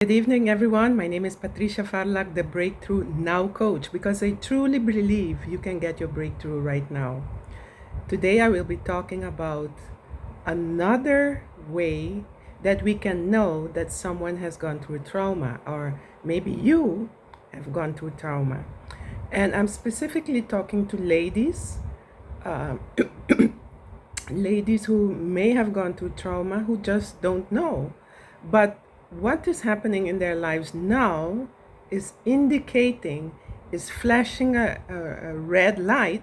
Good evening, everyone. My name is Patricia Farlak, the Breakthrough Now Coach, because I truly believe you can get your breakthrough right now. Today, I will be talking about another way that we can know that someone has gone through trauma, or maybe you have gone through trauma. And I'm specifically talking to ladies, uh, ladies who may have gone through trauma who just don't know. But what is happening in their lives now is indicating, is flashing a red light.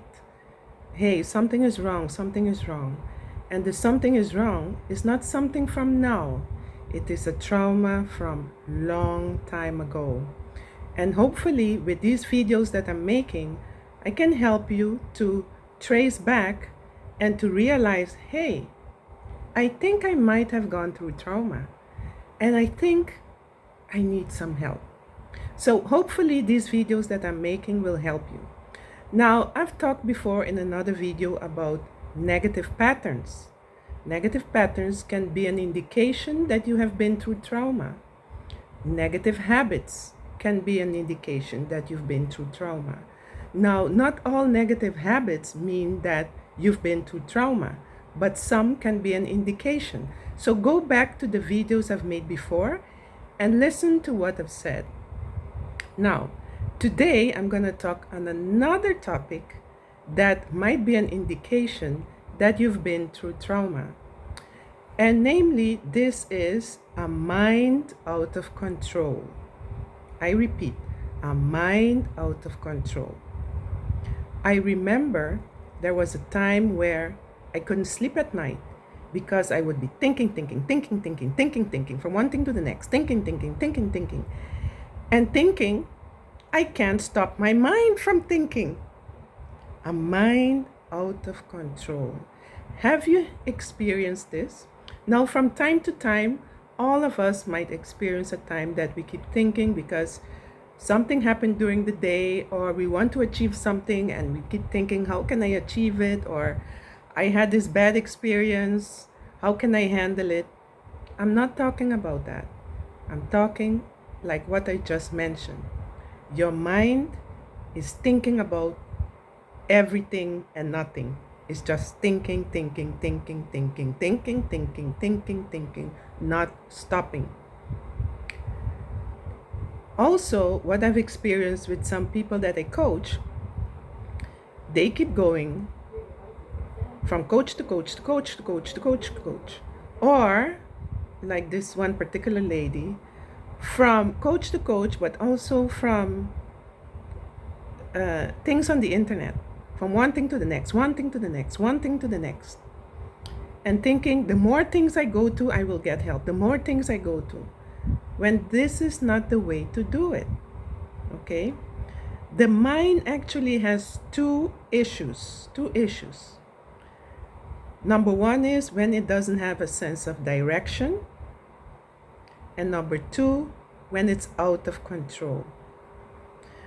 Hey, something is wrong, something is wrong. And the something is wrong is not something from now. It is a trauma from long time ago. And hopefully with these videos that I'm making, I can help you to trace back and to realize, hey, I think I might have gone through trauma and I think I need some help. So hopefully these videos that I'm making will help you. Now, I've talked before in another video about negative patterns. Negative patterns can be an indication that you have been through trauma. Negative habits can be an indication that you've been through trauma. Now, not all negative habits mean that you've been through trauma, but some can be an indication. So go back to the videos I've made before and listen to what I've said. Now, today I'm going to talk on another topic that might be an indication that you've been through trauma. And namely, this is a mind out of control. I repeat, a mind out of control. I remember there was a time where I couldn't sleep at night because I would be thinking from one thing to the next, thinking. And thinking, I can't stop my mind from thinking. A mind out of control. Have you experienced this? Now, from time to time, all of us might experience a time that we keep thinking because something happened during the day, or we want to achieve something and we keep thinking, how can I achieve it? Or I had this bad experience, how can I handle it? I'm not talking about that. I'm talking like what I just mentioned. Your mind is thinking about everything and nothing. It's just thinking, not stopping. Also, what I've experienced with some people that I coach, they keep going from coach to coach to coach to coach to coach to coach. Or, like this one particular lady, from coach to coach, but also from things on the internet, from one thing to the next, one thing to the next, one thing to the next. And thinking, the more things I go to, I will get help. The more things I go to. When this is not the way to do it. Okay? The mind actually has two issues. Number one is when it doesn't have a sense of direction. And number two, when it's out of control.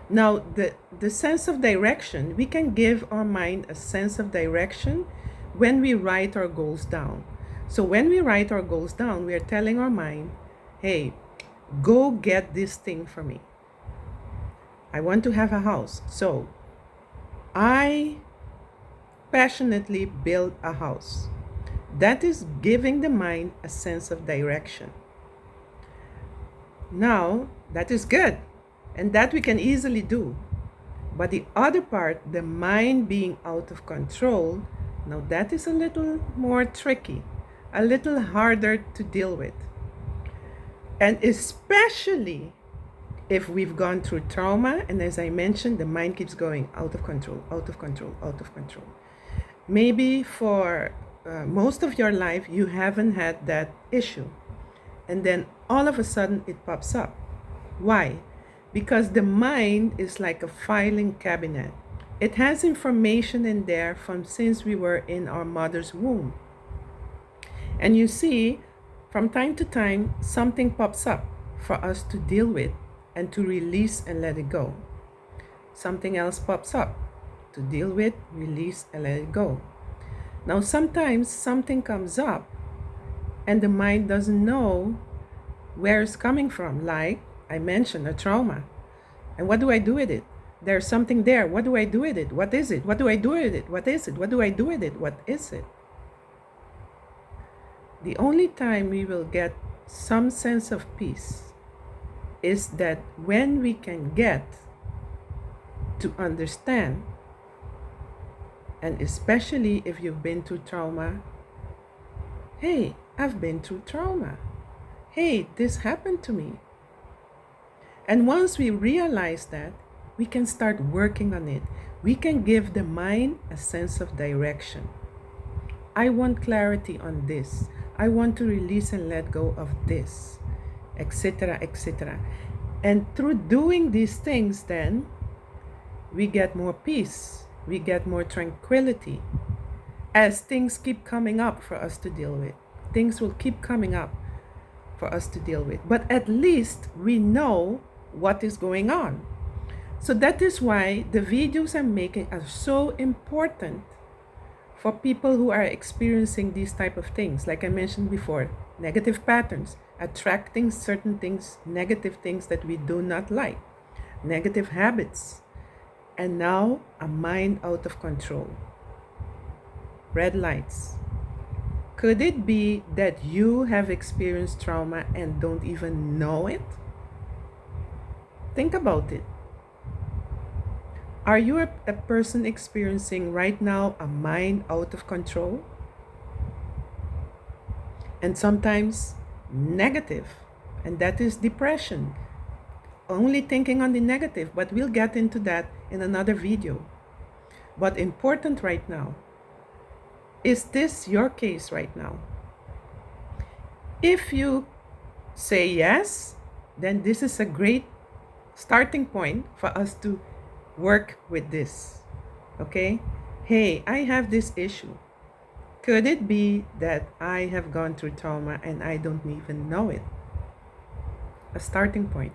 Now, the sense of direction, we can give our mind a sense of direction when we write our goals down. So when we write our goals down, we are telling our mind, hey, go get this thing for me. I want to have a house. So I passionately build a house. That is giving the mind a sense of direction. Now, that is good. And that we can easily do. But the other part, the mind being out of control, now that is a little more tricky, a little harder to deal with. And especially if we've gone through trauma, and as I mentioned, the mind keeps going out of control. Maybe for most of your life, you haven't had that issue. And then all of a sudden it pops up. Why? Because the mind is like a filing cabinet. It has information in there from since we were in our mother's womb. And you see, from time to time, something pops up for us to deal with and to release and let it go. Something else pops up to deal with, release, and let it go. Now, sometimes something comes up and the mind doesn't know where it's coming from. Like I mentioned, a trauma. And what do I do with it? There's something there. What do I do with it? What is it? What do I do with it? What is it? What do I do with it? What is it? The only time we will get some sense of peace is that when we can get to understand, and especially if you've been through trauma, hey, I've been through trauma. Hey, this happened to me. And once we realize that, we can start working on it. We can give the mind a sense of direction. I want clarity on this. I want to release and let go of this, etc., etc. And through doing these things, then we get more peace. We get more tranquility. As things keep coming up for us to deal with, things will keep coming up for us to deal with. But at least we know what is going on. So that is why the videos I'm making are so important for people who are experiencing these type of things. Like I mentioned before, negative patterns, attracting certain things, negative things that we do not like, negative habits, and now a mind out of control. Red lights. Could it be that you have experienced trauma and don't even know it? Think about it. Are you a person experiencing right now a mind out of control? And sometimes negative, and that is depression. Only thinking on the negative, but we'll get into that in another video. But important right now, is this your case right now? If you say yes, then this is a great starting point for us to work with this. Okay? Hey, I have this issue. Could it be that I have gone through trauma and I don't even know it? A starting point.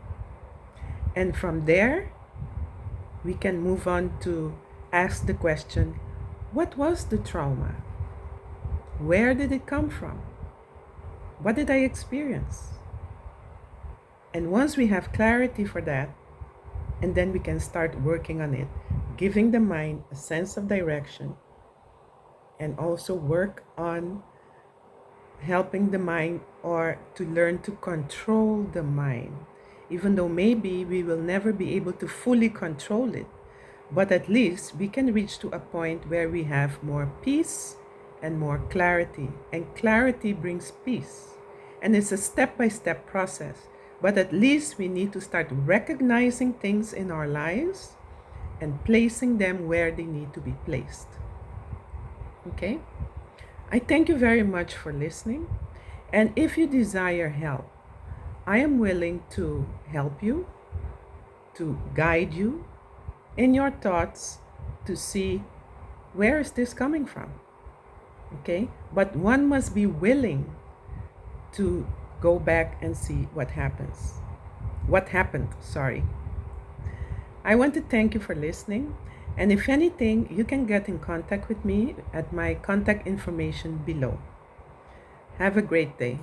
And from there, we can move on to ask the question, what was the trauma? Where did it come from? What did I experience? And once we have clarity for that, and then we can start working on it, giving the mind a sense of direction, and also work on helping the mind or to learn to control the mind. Even though maybe we will never be able to fully control it, but at least we can reach to a point where we have more peace and more clarity. And clarity brings peace. And it's a step-by-step process. But at least we need to start recognizing things in our lives and placing them where they need to be placed. Okay? I thank you very much for listening. And if you desire help, I am willing to help you, to guide you in your thoughts to see where is this coming from. Okay? But one must be willing to go back and see what happened. I want to thank you for listening. And if anything, you can get in contact with me at my contact information below. Have a great day.